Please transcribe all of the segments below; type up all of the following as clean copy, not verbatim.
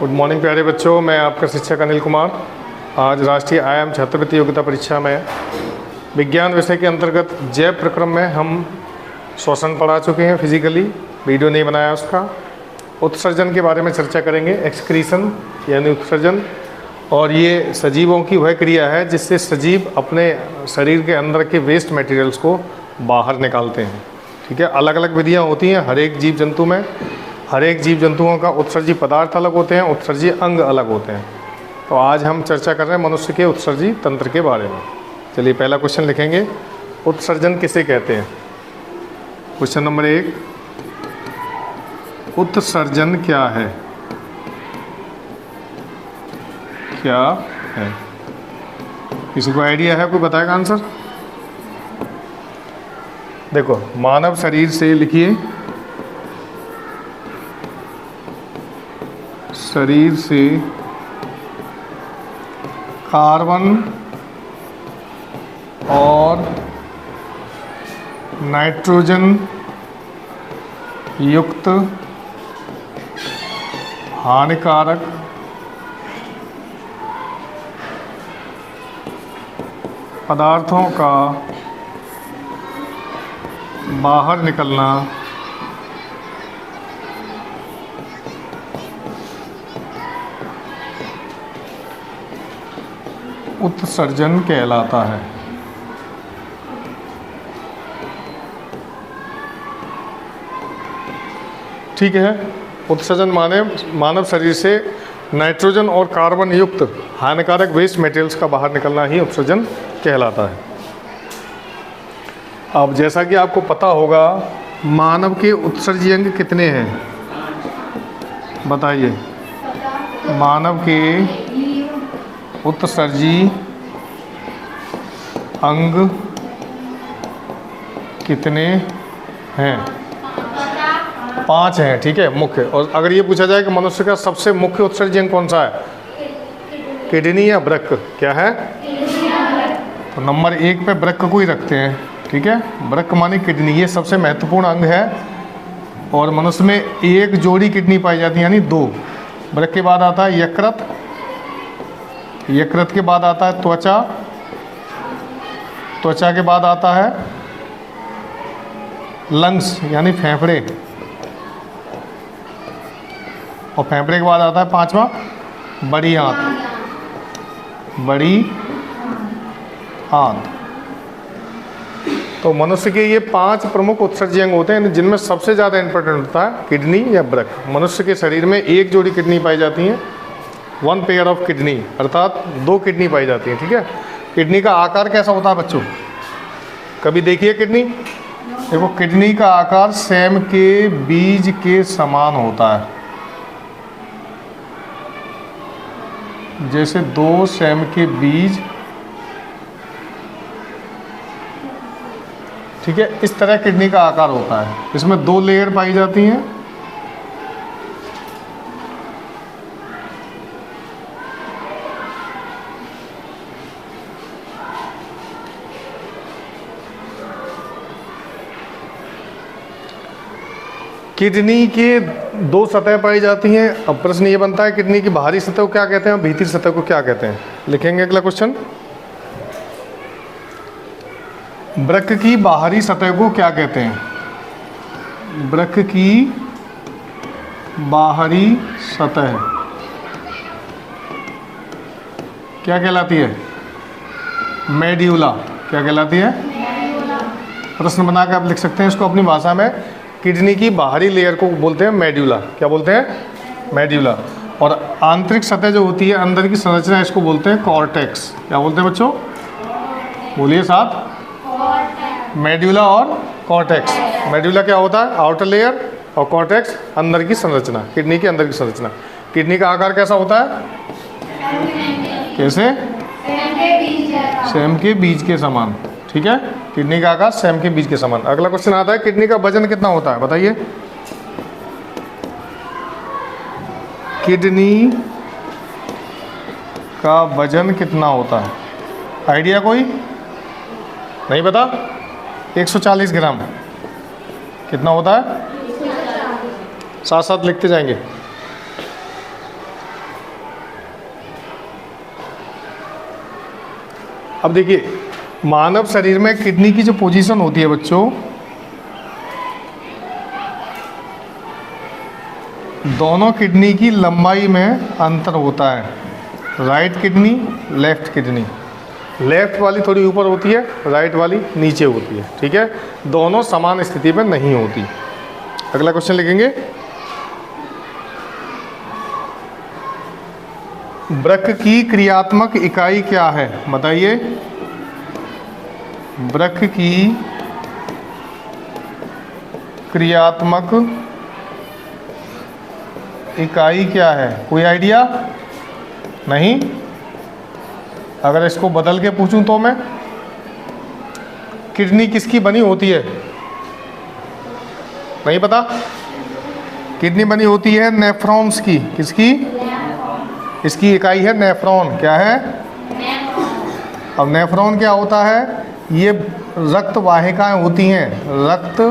Good morning प्यारे बच्चों, मैं आपका शिक्षक अनिल कुमार। आज राष्ट्रीय आयाम छात्रवृत्ति योग्यता परीक्षा में विज्ञान विषय के अंतर्गत जैव प्रक्रम में हम श्वसन पढ़ा चुके हैं। फिजिकली वीडियो नहीं बनाया उसका। उत्सर्जन के बारे में चर्चा करेंगे। एक्सक्रीशन यानी उत्सर्जन, और ये सजीवों की वह क्रिया है जिससे सजीव अपने शरीर के अंदर के वेस्ट मटेरियल्स को बाहर निकालते हैं। ठीक है, अलग अलग विधियाँ होती हैं हर एक जीव जंतु में। हर एक जीव जंतुओं का उत्सर्जी पदार्थ अलग होते हैं, उत्सर्जी अंग अलग होते हैं। तो आज हम चर्चा कर रहे हैं मनुष्य के उत्सर्जी तंत्र के बारे में। चलिए पहला क्वेश्चन लिखेंगे, उत्सर्जन किसे कहते हैं। क्वेश्चन नंबर 1, उत्सर्जन क्या है? क्या है? किसी को आइडिया है? कोई बताएगा आंसर? देखो, मानव शरीर से लिखिए, शरीर से कार्बन और नाइट्रोजन युक्त हानिकारक पदार्थों का बाहर निकलना उत्सर्जन कहलाता है। ठीक है, उत्सर्जन माने मानव शरीर से नाइट्रोजन और कार्बन युक्त हानिकारक वेस्ट मटेरियल्स का बाहर निकलना ही उत्सर्जन कहलाता है। अब जैसा कि आपको पता होगा, मानव के उत्सर्जी अंग कितने हैं? बताइए। मानव के उत्सर्जी अंग कितने हैं? 5 हैं। ठीक है, मुख्य। और अगर ये पूछा जाए कि मनुष्य का सबसे मुख्य उत्सर्जी अंग कौन सा है, किडनी या वृक्क? क्या है? तो नंबर 1 पे वृक्क को ही रखते हैं। ठीक है, वृक्क माने किडनी, ये सबसे महत्वपूर्ण अंग है। और मनुष्य में एक जोड़ी किडनी पाई जाती है, यानी 2। वृक्क के बाद आता है यकृत, यकृत के बाद आता है त्वचा, त्वचा के बाद आता है लंग्स यानी फेफड़े, और फेफड़े के बाद आता है 5वां बड़ी आंत, बड़ी आंत। तो मनुष्य के ये 5 प्रमुख उत्सर्जी अंग होते हैं, जिनमें सबसे ज़्यादा इंपॉर्टेंट होता है किडनी या वृक्क। मनुष्य के शरीर में एक जोड़ी किडनी पाई जाती है, 1 पेयर ऑफ किडनी, अर्थात 2 किडनी पाई जाती है। ठीक है, किडनी का आकार कैसा होता है बच्चों? कभी देखिए किडनी? देखो, किडनी का आकार सेम के बीज के समान होता है। जैसे 2 सेम के बीज। ठीक है, इस तरह किडनी का आकार होता है। इसमें 2 लेयर पाई जाती हैं। किडनी के 2 सतह पाई जाती हैं। अब प्रश्न ये बनता है, किडनी की बाहरी सतह को क्या कहते हैं और भीतरी सतह को क्या कहते हैं? लिखेंगे अगला क्वेश्चन। वृक्क की बाहरी सतह को क्या कहते हैं? वृक्क की बाहरी सतह क्या कहलाती है? मेड्यूला। क्या कहलाती है? प्रश्न बनाकर आप लिख सकते हैं इसको अपनी भाषा में। किडनी की बाहरी लेयर को बोलते हैं मेड्यूला। क्या बोलते हैं? मेड्यूला। और आंतरिक सतह जो होती है, अंदर की संरचना, इसको बोलते हैं कॉर्टेक्स। क्या बोलते हैं बच्चों? बोलिए साथ। मेड्यूला और कॉर्टेक्स। मेड्यूला क्या होता है? आउटर लेयर, और कॉर्टेक्स अंदर की संरचना, किडनी के अंदर की संरचना। किडनी का आकार कैसा होता है? कैसे? सेम के बीज के समान। ठीक है, किडनी का आकार सेम के बीज के समान। अगला क्वेश्चन आता है, किडनी का वजन कितना होता है? बताइए। किडनी का वजन कितना होता है? आइडिया कोई? नहीं पता? 140 ग्राम। कितना होता है? साथ साथ लिखते जाएंगे। अब देखिए मानव शरीर में किडनी की जो पोजीशन होती है बच्चों, दोनों किडनी की लंबाई में अंतर होता है। Right kidney, left kidney, left वाली थोड़ी ऊपर होती है, राइट वाली नीचे होती है, ठीक है। दोनों समान स्थिति में नहीं होती। अगला क्वेश्चन लिखेंगे, वृक्क की क्रियात्मक इकाई क्या है, बताइए। वृक्क की क्रियात्मक इकाई क्या है, कोई आइडिया नहीं? अगर इसको बदल के पूछूं तो मैं, किडनी किसकी बनी होती है, नहीं पता? किडनी बनी होती है नेफ्रॉन्स की। किसकी? इसकी इकाई है नेफ्रॉन। क्या है? अब नेफ्रॉन क्या होता है? ये रक्त वाहिकाएं होती हैं, रक्त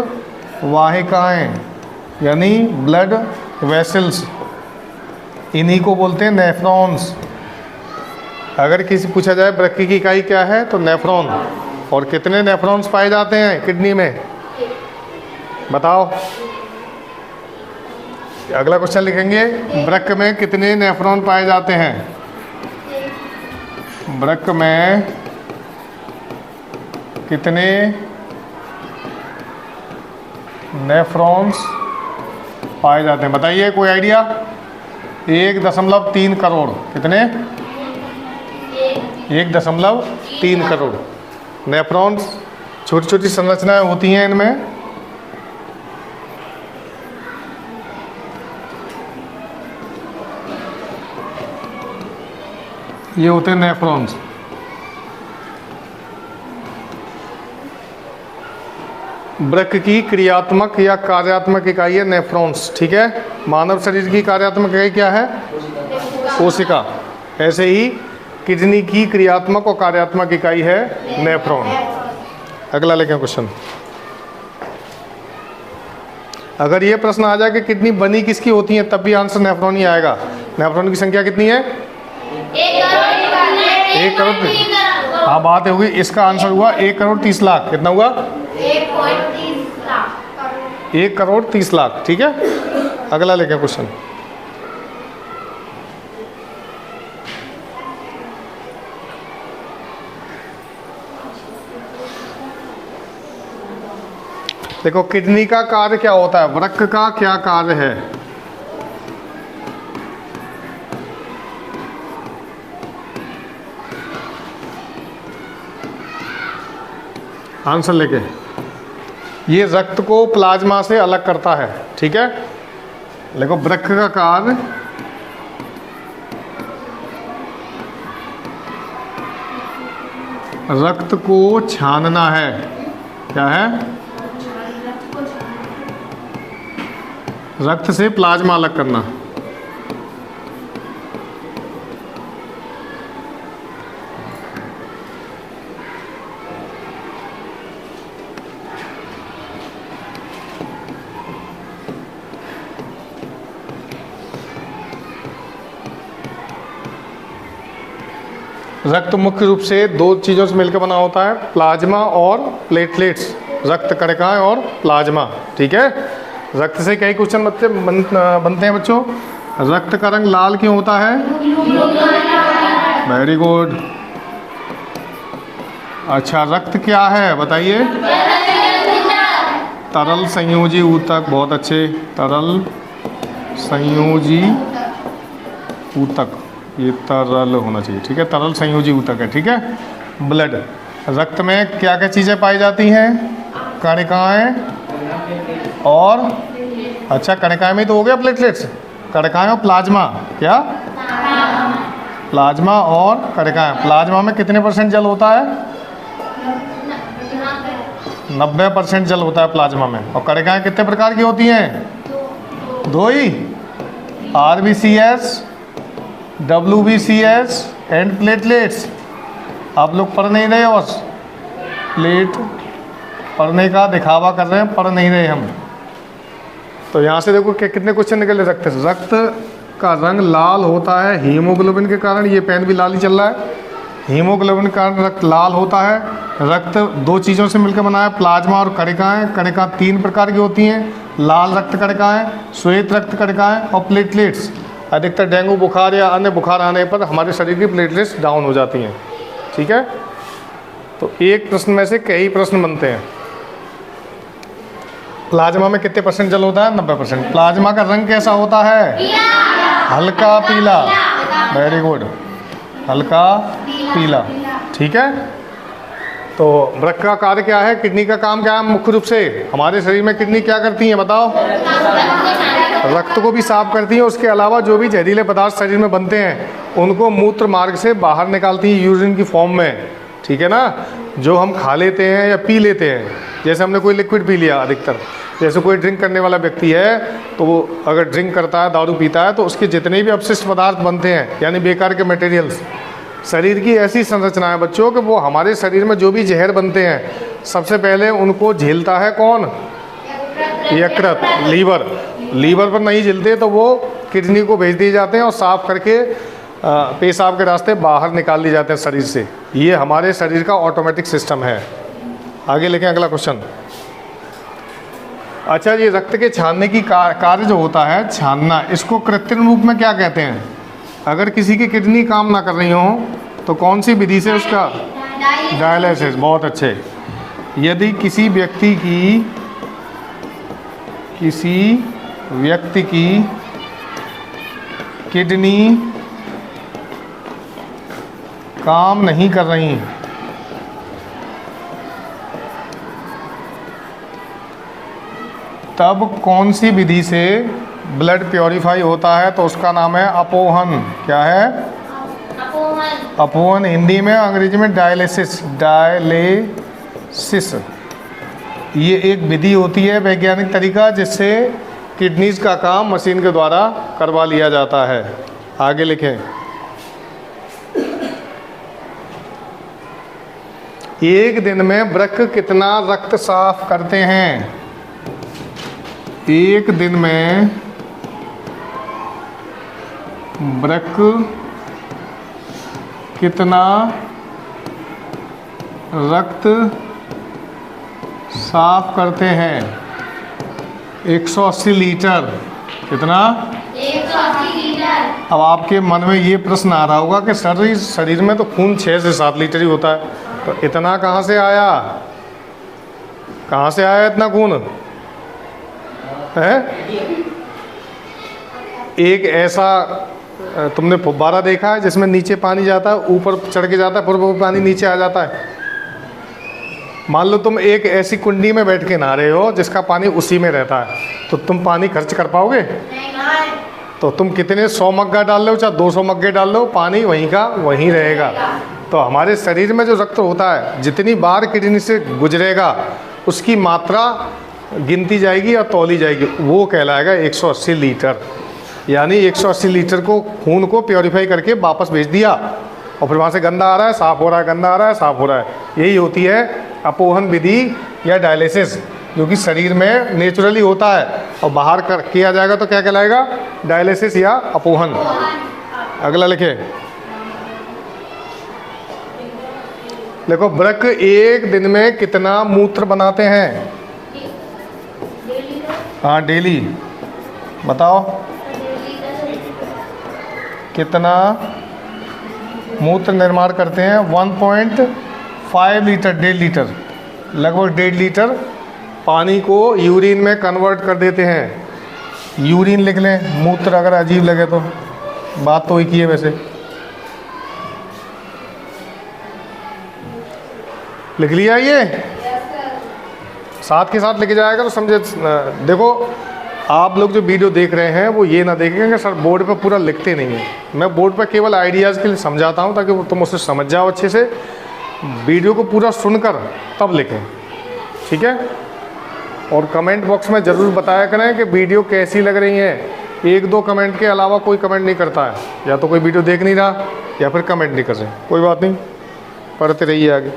वाहिकाएं यानी ब्लड वेसल्स, इन्हीं को बोलते हैं नेफ्रॉन्स। अगर किसी पूछा जाए वृक्क की इकाई क्या है तो नेफ्रॉन। और कितने नेफ्रॉन्स पाए जाते हैं किडनी में, बताओ। अगला क्वेश्चन लिखेंगे, वृक्क में कितने नेफ्रॉन पाए जाते हैं? वृक्क में कितने नेफ्रॉन्स पाए जाते हैं, बताइए, कोई आइडिया? 1.3 करोड़। कितने? 1.3 करोड़ नेफ्रॉन्स। छोटी छोटी संरचनाएं होती हैं इनमें। ये होते हैं नेफ्रॉन्स। वृक्क की क्रियात्मक या कार्यात्मक इकाई है नेफ्रॉन्स, ठीक है। मानव शरीर की कार्यात्मक इकाई क्या है? कोशिका। ऐसे ही किडनी की क्रियात्मक और कार्यात्मक इकाई है नेफ्रॉन। अगला लेके क्वेश्चन, अगर ये प्रश्न आ जाए कि किडनी बनी किसकी होती है, तब भी आंसर नेफ्रॉन ही आएगा। नेफ्रॉन की संख्या कितनी है? 1 करोड़। हाँ, बात होगी, इसका आंसर हुआ 1 करोड़ 30 लाख। कितना हुआ? 1 करोड़ 30 लाख, ठीक है। अगला लेके क्वेश्चन, देखो किडनी का कार्य क्या होता है, वृक्क का क्या कार्य है? आंसर लेके, ये रक्त को प्लाज्मा से अलग करता है, ठीक है। देखो वृक्क का कार्य रक्त को छानना है। क्या है? रक्त से प्लाज्मा अलग करना। रक्त मुख्य रूप से 2 चीज़ों से मिलकर बना होता है, प्लाज्मा और प्लेटलेट्स, रक्त कणिकाएं और प्लाज्मा, ठीक है। रक्त से कई क्वेश्चन बनते हैं बच्चों। रक्त का रंग लाल क्यों होता है? Very good. अच्छा, रक्त क्या है बताइए? तरल संयोजी ऊतक। बहुत अच्छे, तरल संयोजी ऊतक, ये तरल होना चाहिए, ठीक है। तरल संयोजी ऊतक है, ठीक है। ब्लड, रक्त में क्या क्या चीज़ें पाई जाती हैं? कणिकाएं और, अच्छा कणिकाएं में तो हो गया प्लेटलेट्स, कणिकाएं और प्लाज्मा। क्या? प्लाज्मा और कणिकाएं। प्लाज्मा में कितने % जल होता है? 90% जल होता है प्लाज्मा में। और कणिकाएं कितने प्रकार की होती हैं? 2 ही, RBCS, WBCS एंड प्लेटलेट्स। आप लोग पढ़ नहीं रहे, बस प्लेट पढ़ने का दिखावा कर रहे हैं, पढ़ नहीं रहे हम। तो यहाँ से देखो कितने क्वेश्चन निकले। रक्त का रंग लाल होता है हीमोग्लोबिन के कारण, ये पेन भी लाल ही चल रहा है। हीमोग्लोबिन का रक्त लाल होता है। रक्त दो चीज़ों से मिलकर बना है, प्लाज्मा और कणिकाएं। कणिका 3 प्रकार की होती हैं, लाल रक्त कणिकाएं, श्वेत रक्त कणिकाएं और प्लेटलेट्स। अधिकतर डेंगू बुखार या अन्य बुखार आने पर हमारे शरीर की प्लेटलेट्स डाउन हो जाती हैं। ठीक है, तो एक प्रश्न में से कई प्रश्न बनते हैं। प्लाज्मा में कितने % जल होता है? 90%। प्लाज्मा का रंग कैसा होता है? हल्का पीला। वेरी गुड, हल्का पीला। ठीक है, तो वृक्क का कार्य क्या है? किडनी का काम क्या है? मुख्य रूप से हमारे शरीर में किडनी क्या करती है बताओ? रक्त को भी साफ करती है। उसके अलावा जो भी जहरीले पदार्थ शरीर में बनते हैं उनको मूत्र मार्ग से बाहर निकालती है, यूरिन की फॉर्म में। ठीक है ना, जो हम खा लेते हैं या पी लेते हैं, जैसे हमने कोई लिक्विड पी लिया, अधिकतर जैसे कोई ड्रिंक करने वाला व्यक्ति है तो वो अगर ड्रिंक करता है, दारू पीता है, तो उसके जितने भी अपशिष्ट पदार्थ बनते हैं यानी बेकार के मटेरियल्स, शरीर की ऐसी संरचना है बच्चों कि वो हमारे शरीर में जो भी जहर बनते हैं सबसे पहले उनको झेलता है कौन? यकृत, लीवर। लीवर पर नहीं झेलते तो वो किडनी को भेज दिए जाते हैं और साफ करके पेशाब के रास्ते बाहर निकाल दिए जाते हैं शरीर से। ये हमारे शरीर का ऑटोमेटिक सिस्टम है। आगे लिखें अगला क्वेश्चन। अच्छा, ये रक्त के छानने की कार्य जो होता है, छानना, इसको कृत्रिम रूप में क्या कहते हैं? अगर किसी की किडनी काम ना कर रही हो तो कौन सी विधि से उसका? डायलिसिस। बहुत अच्छे। यदि किसी व्यक्ति की किडनी काम नहीं कर रही तब कौन सी विधि से ब्लड प्योरीफाई होता है? तो उसका नाम है अपोहन। क्या है? अपोहन। हिंदी में, अंग्रेजी में डायलिसिस। डायलिसिस ये एक विधि होती है, वैज्ञानिक तरीका, जिससे किडनीज का काम मशीन के द्वारा करवा लिया जाता है। आगे लिखें। एक दिन में वृक्क कितना रक्त साफ करते हैं? एक दिन में वृक्क कितना रक्त साफ करते हैं? 180 लीटर। कितना? 180 लीटर। अब आपके मन में ये प्रश्न आ रहा होगा कि शरीर में तो खून 6 से 7 लीटर ही होता है, तो इतना कहाँ से आया? कहाँ से आया इतना खून है? एक ऐसा तुमने फुब्बारा देखा है जिसमें नीचे पानी जाता है, ऊपर चढ़ के जाता है, फिर वो पानी नीचे आ जाता है। मान लो तुम एक ऐसी कुंडी में बैठ के नहा रहे हो जिसका पानी उसी में रहता है, तो तुम पानी खर्च कर पाओगे? तो तुम कितने 100 मग्गा डाल लो, चाहे 200 मग्गे डाल लो, पानी वहीं का वहीं रहेगा। तो हमारे शरीर में जो रक्त होता है, जितनी बार किडनी से गुजरेगा उसकी मात्रा गिनती जाएगी और तौली जाएगी, वो कहलाएगा 180 लीटर। यानी 180 लीटर को खून को प्योरीफाई करके वापस भेज दिया, और फिर वहाँ से गंदा आ रहा है, साफ़ हो रहा है, गंदा आ रहा है, साफ़ हो रहा है। यही होती है अपोहन विधि या डायलिसिस, जो कि शरीर में नेचुरली होता है और बाहर किया जाएगा तो क्या कहलाएगा? डायलिसिस या अपोहन। अगला लिखे। देखो, वृक्क एक दिन में कितना मूत्र बनाते हैं? हाँ, डेली। बताओ कितना मूत्र निर्माण करते हैं? 1.5 लीटर, 1.5 लीटर, लगभग 1.5 लीटर पानी को यूरिन में कन्वर्ट कर देते हैं। यूरिन लिख लें, मूत्र अगर अजीब लगे तो, बात तो एक ही है वैसे। लिख लिया? ये साथ के साथ लिख जाएगा तो समझे। देखो, आप लोग जो वीडियो देख रहे हैं वो ये ना देखेंगे सर बोर्ड पे पूरा लिखते नहीं हैं। मैं बोर्ड पे केवल आइडियाज़ के लिए समझाता हूँ ताकि तुम उससे समझ जाओ अच्छे से। वीडियो को पूरा सुनकर तब लिखें, ठीक है? और कमेंट बॉक्स में ज़रूर बताया करें कि वीडियो कैसी लग रही है। 1-2 कमेंट के अलावा कोई कमेंट नहीं करता है, या तो कोई वीडियो देख नहीं रहा या फिर कमेंट नहीं कर रहे। कोई बात नहीं, पढ़ते रहिए आगे।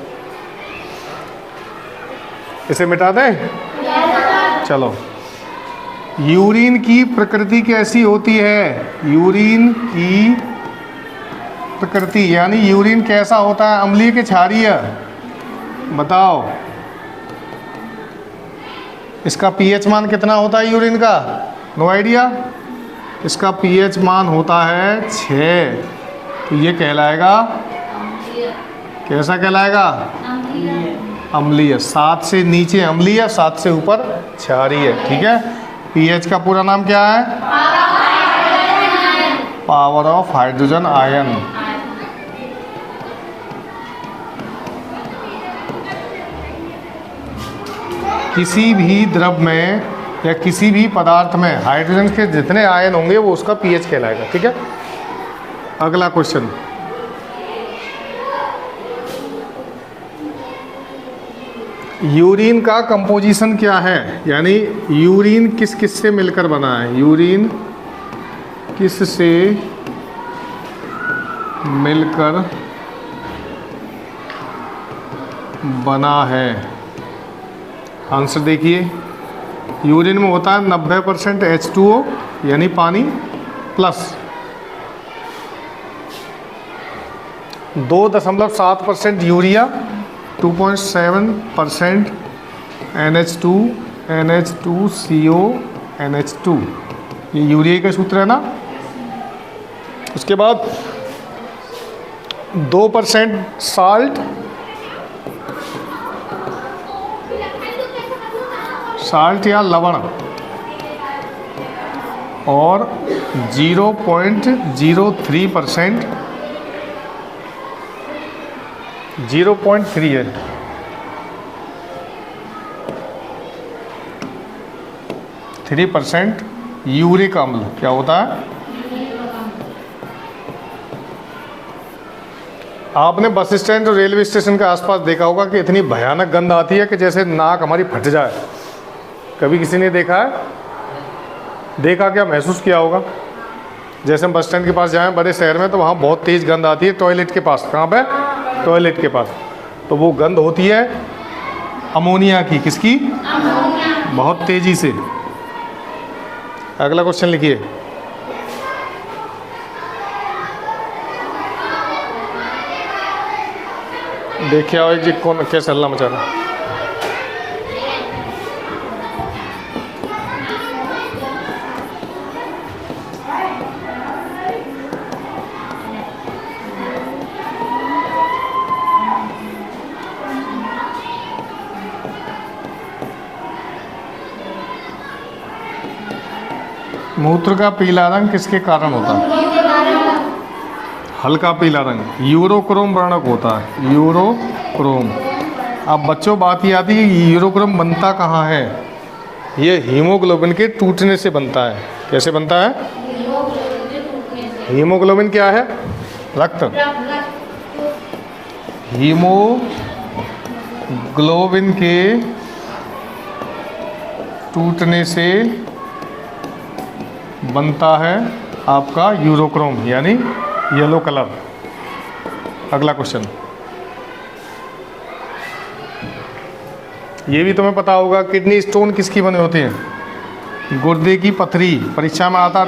इसे मिटा दें? चलो, यूरिन की प्रकृति कैसी होती है? यूरिन की प्रकृति, यानी यूरिन कैसा होता है, अम्लीय कि क्षारीय? बताओ। इसका पीएच मान कितना होता है यूरिन का? No idea. इसका पीएच मान होता है 6। तो ये कहलाएगा, कैसा कहलाएगा? अम्लीय। 7 से नीचे अम्लीय, 7 से ऊपर क्षारीय। ठीक है। पीएच का पूरा नाम क्या है? Power of hydrogen ion. किसी भी द्रव में या किसी भी पदार्थ में हाइड्रोजन के जितने आयन होंगे वो उसका पीएच कहलाएगा। ठीक है। अगला क्वेश्चन, यूरिन का कंपोजिशन क्या है, यानी यूरिन किस किस से मिलकर बना है? यूरिन किस से मिलकर बना है? आंसर देखिए, यूरिन में होता है 90% H2O यानी पानी plus 2.7% urea, 2.7% NH2, NH2CO, NH2। ये यूरिया का सूत्र है ना। उसके बाद 2% साल्ट, साल्ट या लवण, और 0.03%, 0.3 है, 3% यूरिक अम्ल। क्या होता है? आपने बस स्टैंड और रेलवे स्टेशन के आसपास देखा होगा कि इतनी भयानक गंध आती है कि जैसे नाक हमारी फट जाए। कभी किसी ने देखा है? देखा क्या, महसूस किया होगा? जैसे हम बस स्टैंड के पास जाएं बड़े शहर में तो वहाँ बहुत तेज़ गंध आती है टॉयलेट के पास। कहाँ पे? टॉयलेट के पास। तो वो गंध होती है अमोनिया की। किसकी? अमोनिया। बहुत तेज़ी से। अगला क्वेश्चन लिखिए, देखिए आओ जी कौन कैसे हल्ला मचा रहा है। मूत्र का पीला रंग किसके कारण होता है? हल्का पीला रंग यूरोक्रोम वर्णक होता है। यूरोक्रोम। अब बच्चों बात ये आती है यूरोक्रोम बनता कहाँ है? ये हीमोग्लोबिन के टूटने से बनता है। कैसे बनता है? हीमोग्लोबिन क्या है? रक्त। हीमोग्लोबिन के टूटने से बनता है आपका यूरोक्रोम यानी येलो कलर। अगला क्वेश्चन, ये भी तुम्हें पता होगा, किडनी स्टोन किसकी बने होते हैं? गुर्दे की पथरी। परीक्षा में आता है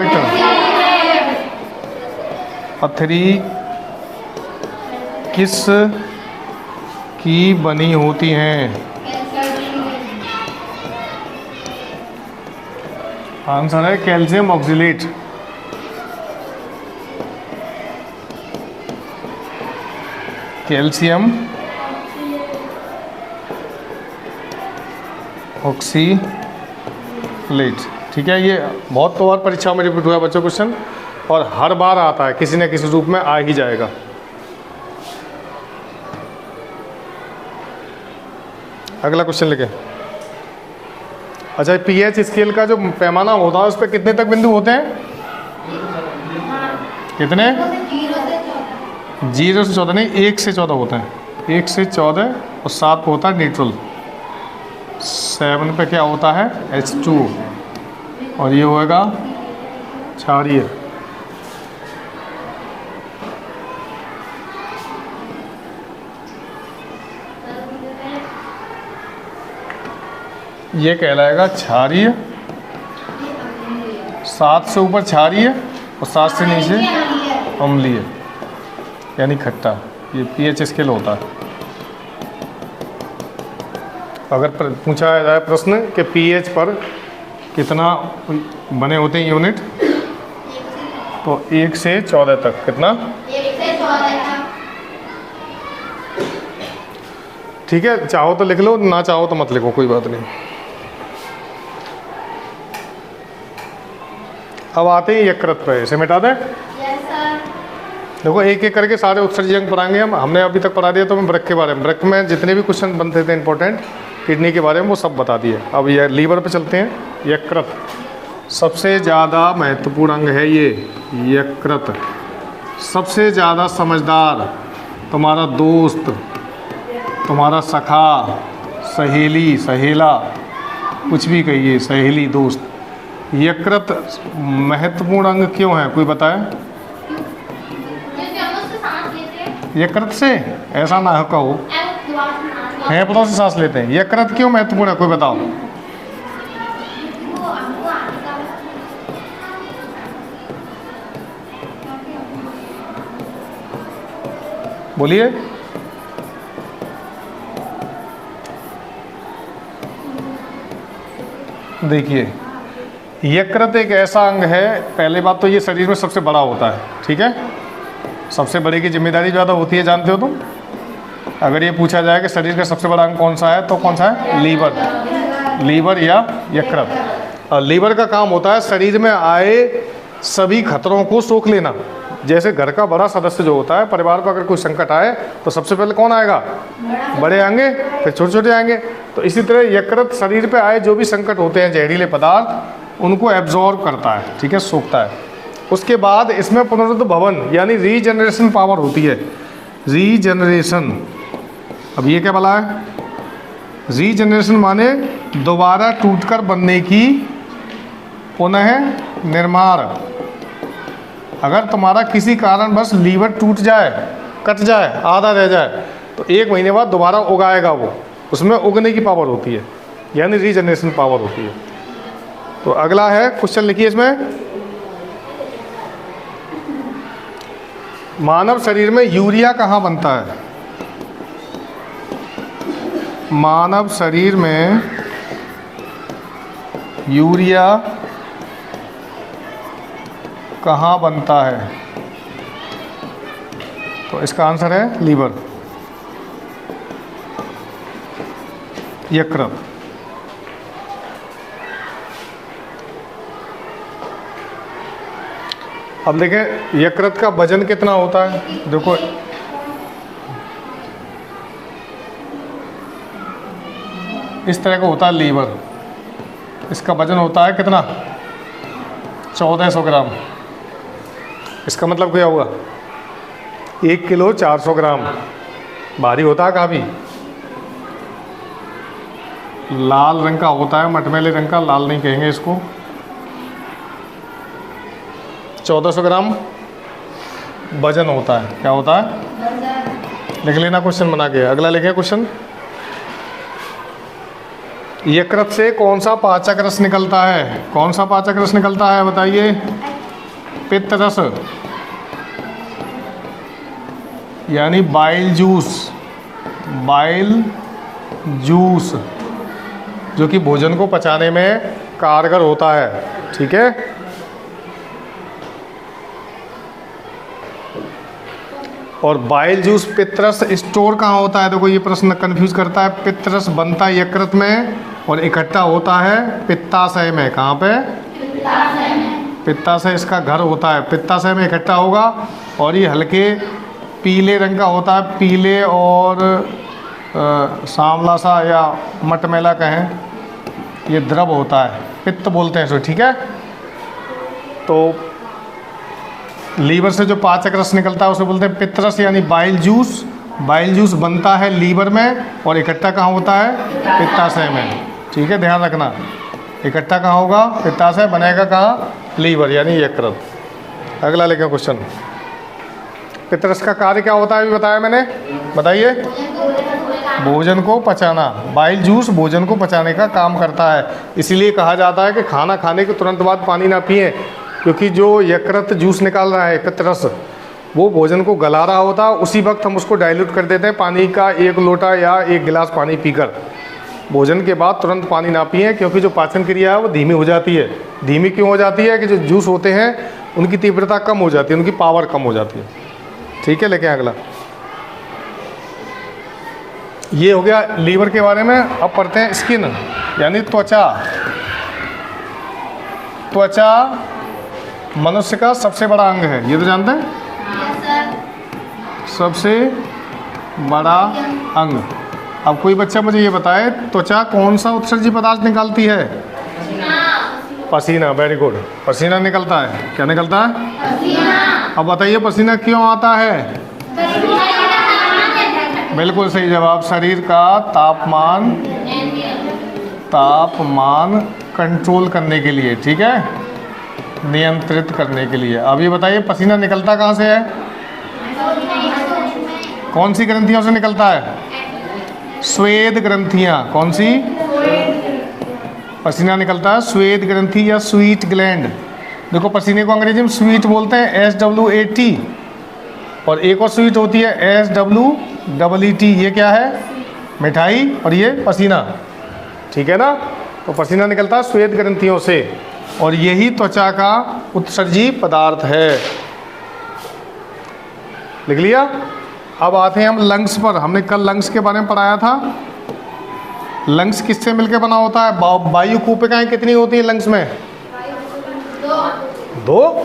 पथरी किस की बनी होती हैं? आंसर है कैल्शियम ऑक्सलेट। Calcium oxalate. ठीक है। ये बहुत बार परीक्षाओं में रिपीट हुआ है बच्चों क्वेश्चन, और हर बार आता है, किसी न किसी रूप में आ ही जाएगा। अगला क्वेश्चन लिखे। अच्छा, पीएच स्केल का जो पैमाना होता है उस पर कितने तक बिंदु होते हैं? कितने? 0 से 14 नहीं, 1 से 14 होते हैं। 1 से 14 और 7 पे होता है न्यूट्रल। 7 पे क्या होता है? H2 और ये होएगा क्षारीय। ये कहलाएगा क्षारीय। 7 से ऊपर क्षारीय और 7 से नीचे अम्लीय। यानी खट्टा, ये pH स्केल होता है। अगर पूछा जाए प्रश्न कि pH पर कितना बने होते हैं यूनिट, तो 1 से 14 तक। कितना? 1 से 14 तक। ठीक है, चाहो तो लिख लो, ना चाहो तो मत लिखो, कोई बात नहीं। अब आते हैं यकृत पे, इसे मिटा दें। Yes sir. देखो एक एक करके सारे उत्सर्जी अंग पढ़ाएंगे हम। हमने अभी तक पढ़ा दिया तो मैं वृक्क के बारे में, वृक्क में जितने भी क्वेश्चन बनते थे इंपॉर्टेंट किडनी के बारे में, वो सब बता दिए। अब ये लीवर पे चलते हैं। यकृत सबसे ज़्यादा महत्वपूर्ण अंग है ये यकृत। सबसे ज़्यादा समझदार, तुम्हारा दोस्त, तुम्हारा सखा, सहेली, सहेला, कुछ भी कहिए, सहेली, दोस्त। यकृत महत्वपूर्ण अंग क्यों है, कोई बताए? क्योंकि हम उससे सांस लेते हैं। यकृत से? ऐसा ना कहो, फेफड़ों से सांस लेते हैं। यकृत क्यों महत्वपूर्ण है, कोई बताओ? बोलिए। देखिए, यकृत एक ऐसा अंग है, पहली बात तो ये शरीर में सबसे बड़ा होता है, ठीक है। सबसे बड़े की जिम्मेदारी ज़्यादा होती है, जानते हो तुम। अगर ये पूछा जाए कि शरीर का सबसे बड़ा अंग कौन सा है, तो कौन सा है? लीवर। लीवर या यकृत। और लीवर का काम होता है शरीर में आए सभी खतरों को सोख लेना। जैसे घर का बड़ा सदस्य जो होता है, परिवार पर अगर कोई संकट आए तो सबसे पहले कौन आएगा? बड़े आएंगे, फिर छोटे छोटे आएंगे। तो इसी तरह यकृत शरीर पे आए जो भी संकट होते हैं, जहरीले पदार्थ, उनको एब्जॉर्ब करता है, ठीक है, सोखता है। उसके बाद इसमें पुनरुद्भवन यानी रीजनरेशन पावर होती है। रीजनरेशन, अब ये क्या बोला है? रीजनरेशन माने दोबारा टूटकर बनने की पुनः निर्माण। अगर तुम्हारा किसी कारण बस लीवर टूट जाए, कट जाए, आधा रह जाए, तो 1 महीने बाद दोबारा उगाएगा वो, उसमें उगने की पावर होती है, यानी रीजनरेशन पावर होती है। तो अगला है क्वेश्चन, लिखिए इसमें। मानव शरीर में यूरिया कहाँ बनता है? मानव शरीर में यूरिया कहाँ बनता है? तो इसका आंसर है लीवर, यकृत। अब देखें यकृत का वजन कितना होता है। देखो इस तरह का होता है लीवर, इसका वजन होता है कितना? 1400 ग्राम। इसका मतलब क्या हुआ? 1 किलो 400 ग्राम। भारी होता है काफ़ी। लाल रंग का होता है, मटमैले रंग का, लाल नहीं कहेंगे इसको। 1400 ग्राम वजन होता है। क्या होता है? लिख लेना क्वेश्चन बना के। अगला लिखे क्वेश्चन। यकृत से कौन सा पाचक रस निकलता है? कौन सा पाचक रस निकलता है बताइए? पित्त रस यानी बाइल जूस। बाइल जूस जो कि भोजन को पचाने में कारगर होता है, ठीक है। और बाइल जूस पित्तरस स्टोर कहाँ होता है? देखो ये प्रश्न कंफ्यूज करता है। पित्तरस बनता है यकृत में और इकट्ठा होता है पित्ताशय में। कहाँ पे? पित्ताशय इसका घर होता है। पित्ताशय में इकट्ठा होगा और ये हल्के पीले रंग का होता है, पीले और सांवला सा या मटमैला कहें, ये द्रव होता है, पित्त बोलते हैं इसको, ठीक है। तो लीवर से जो पाचक रस निकलता है उसे बोलते हैं पित्तरस यानी बाइल जूस। बाइल जूस बनता है लीवर में और इकट्ठा कहाँ होता है? पित्ताशय में, ठीक है, ध्यान रखना। इकट्ठा कहाँ होगा? पित्ताशय। बनेगा कहाँ? लीवर यानी यकृत। अगला लेकर क्वेश्चन। पित्तरस का कार्य क्या होता है अभी बताया मैंने, बताइए। भोजन को पचाना। बाइल जूस भोजन को पचाने का काम करता है। इसीलिए कहा जाता है कि खाना खाने के तुरंत बाद पानी ना पिएं, क्योंकि जो यकृत जूस निकाल रहा है पित्तरस, वो भोजन को गला रहा होता है, उसी वक्त हम उसको डाइल्यूट कर देते हैं पानी का 1 लोटा या 1 गिलास पानी पीकर। भोजन के बाद तुरंत पानी ना पिएं, क्योंकि जो पाचन क्रिया है वो धीमी हो जाती है। धीमी क्यों हो जाती है कि जो जूस होते हैं उनकी तीव्रता कम हो जाती है, उनकी पावर कम हो जाती है। ठीक है, लेके अगला ये हो गया लीवर के बारे में। अब पढ़ते हैं स्किन यानी त्वचा। त्वचा मनुष्य का सबसे बड़ा अंग है, ये तो जानते हैं, सबसे बड़ा अंग। अब कोई बच्चा मुझे ये बताए त्वचा कौन सा उत्सर्जी पदार्थ निकालती है? पसीना। वेरी गुड, पसीना निकलता है। क्या निकलता है? अब बताइए पसीना क्यों आता है? बिल्कुल सही जवाब, शरीर का तापमान कंट्रोल करने के लिए, ठीक है, नियंत्रित करने के लिए। अब ये बताइए पसीना निकलता कहाँ से है? कौन सी ग्रंथियों से निकलता है? स्वेद ग्रंथियाँ। कौन सी? पसीना निकलता है स्वेद ग्रंथि या स्वीट ग्लैंड। देखो पसीने को अंग्रेजी में स्वीट बोलते हैं, SWAT, और एक और स्वीट होती है SWEET। ये क्या है? मिठाई, और ये पसीना, ठीक है ना। तो पसीना निकलता है स्वेद ग्रंथियों से, और यही त्वचा का उत्सर्जी पदार्थ है। लिख लिया। अब आते हैं हम लंग्स पर। हमने कल लंग्स के बारे में पढ़ाया था। लंग्स किससे मिलकर बना होता है? वायु कूपिकाएं कितनी होती है लंग्स में? 2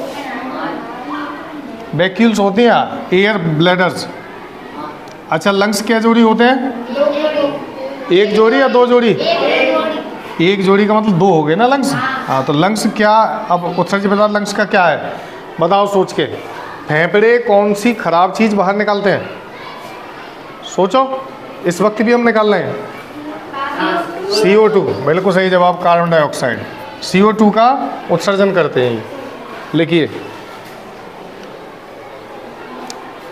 वैक्यूल्स होती हैं, एयर ब्लैडर्स। अच्छा, लंग्स क्या जोड़ी होते हैं? 1 जोड़ी या 2 जोड़ी? 1 जोड़ी का मतलब 2 हो गए ना लंग्स। हाँ, तो लंग्स क्या, अब उत्सर्जी पदार्थ लंग्स का क्या है बताओ सोच के। फेफड़े कौन सी खराब चीज़ बाहर निकालते हैं? सोचो, इस वक्त भी हम निकाल रहे हैं। CO2, बिल्कुल सही जवाब, कार्बन डाइऑक्साइड। CO2 का उत्सर्जन करते हैं। लिखिए,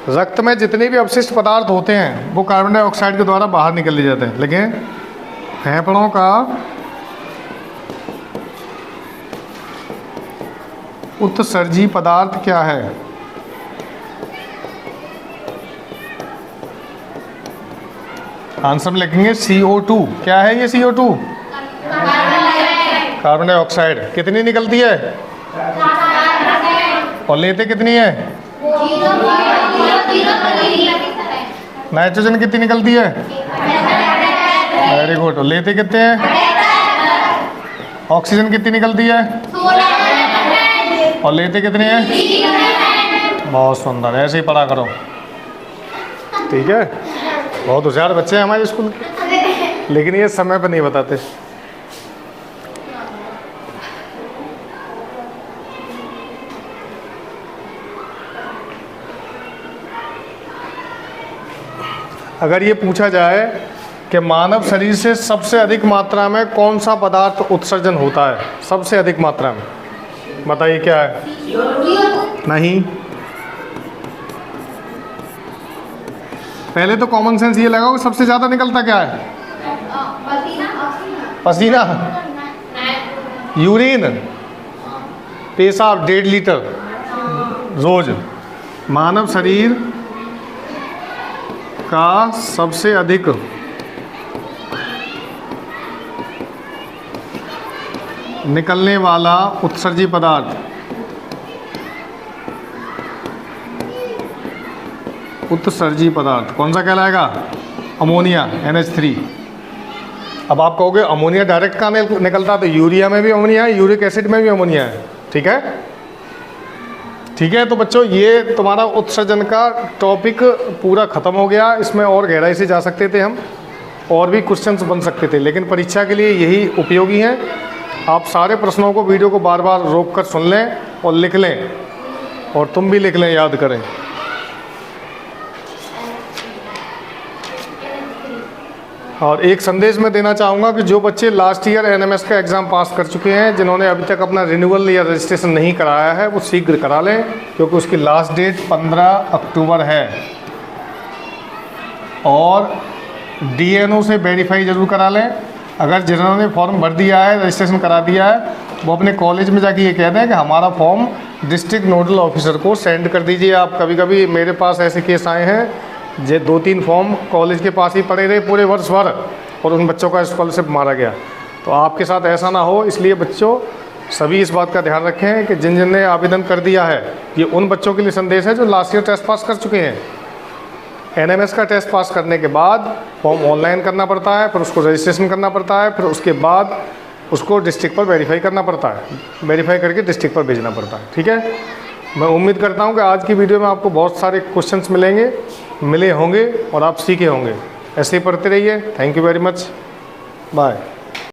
रक्त में जितने भी अपशिष्ट पदार्थ होते हैं वो कार्बन डाइऑक्साइड के द्वारा बाहर निकल ले जाते हैं, लेकिन फेफड़ों का उत्सर्जी पदार्थ क्या है? आंसर में लिखेंगे CO2। क्या है ये CO2? Carbon dioxide. कितनी निकलती है? और लेते कितनी है? नाइट्रोजन कितनी निकलती है? Very good. लेते कितने हैं? ऑक्सीजन कितनी निकलती है? और लेते कितने हैं? बहुत सुंदर, ऐसे ही पढ़ा करो, ठीक है। बहुत होशियार बच्चे हैं हमारे स्कूल के, लेकिन ये समय पर नहीं बताते। अगर ये पूछा जाए कि मानव शरीर से सबसे अधिक मात्रा में कौन सा पदार्थ उत्सर्जन होता है, सबसे अधिक मात्रा में, बताइए क्या है? नहीं, पहले तो कॉमन सेंस ये लगाओ कि सबसे ज़्यादा निकलता क्या है? पसीना, यूरिन, पेशाब 1.5 लीटर रोज। मानव शरीर का सबसे अधिक निकलने वाला उत्सर्जी पदार्थ कौन सा कहलाएगा? Ammonia, NH3। अब आप कहोगे अमोनिया डायरेक्ट कहाँ निकलता? तो यूरिया में भी अमोनिया है, यूरिक एसिड में भी अमोनिया है, ठीक है। ठीक है, तो बच्चों ये तुम्हारा उत्सर्जन का टॉपिक पूरा ख़त्म हो गया। इसमें और गहराई से जा सकते थे हम, और भी क्वेश्चंस बन सकते थे, लेकिन परीक्षा के लिए यही उपयोगी हैं। आप सारे प्रश्नों को, वीडियो को बार बार रोक कर सुन लें और लिख लें, और तुम भी लिख लें, याद करें। और एक संदेश मैं देना चाहूँगा कि जो बच्चे लास्ट ईयर NMS का एग्ज़ाम पास कर चुके हैं, जिन्होंने अभी तक अपना रिन्यूअल या रजिस्ट्रेशन नहीं कराया है, वो शीघ्र करा लें, क्योंकि उसकी लास्ट डेट 15 अक्टूबर है। और DNO से वेरीफाई ज़रूर करा लें। अगर जिन्होंने फॉर्म भर दिया है, रजिस्ट्रेशन करा दिया है, वो अपने कॉलेज में जाके ये कह दें कि हमारा फॉर्म डिस्ट्रिक्ट नोडल ऑफिसर को सेंड कर दीजिए। आप कभी कभी मेरे पास ऐसे केस आए हैं जे 2-3 फॉर्म कॉलेज के पास ही पड़े रहे पूरे वर्ष भर और उन बच्चों का स्कॉलरशिप मारा गया। तो आपके साथ ऐसा ना हो, इसलिए बच्चों सभी इस बात का ध्यान रखें कि जिन जिन ने आवेदन कर दिया है, ये उन बच्चों के लिए संदेश है जो लास्ट ईयर टेस्ट पास कर चुके हैं। एनएमएस का टेस्ट पास करने के बाद फॉर्म ऑनलाइन करना पड़ता है, फिर उसको रजिस्ट्रेशन करना पड़ता है, फिर उसके बाद उसको डिस्ट्रिक्ट पर वेरीफाई करना पड़ता है, वेरीफाई करके डिस्ट्रिक्ट पर भेजना पड़ता है। ठीक है, मैं उम्मीद करता हूँ कि आज की वीडियो में आपको बहुत सारे क्वेश्चंस मिले होंगे और आप सीखे होंगे। ऐसे ही पढ़ते रहिए। Thank you very much, bye.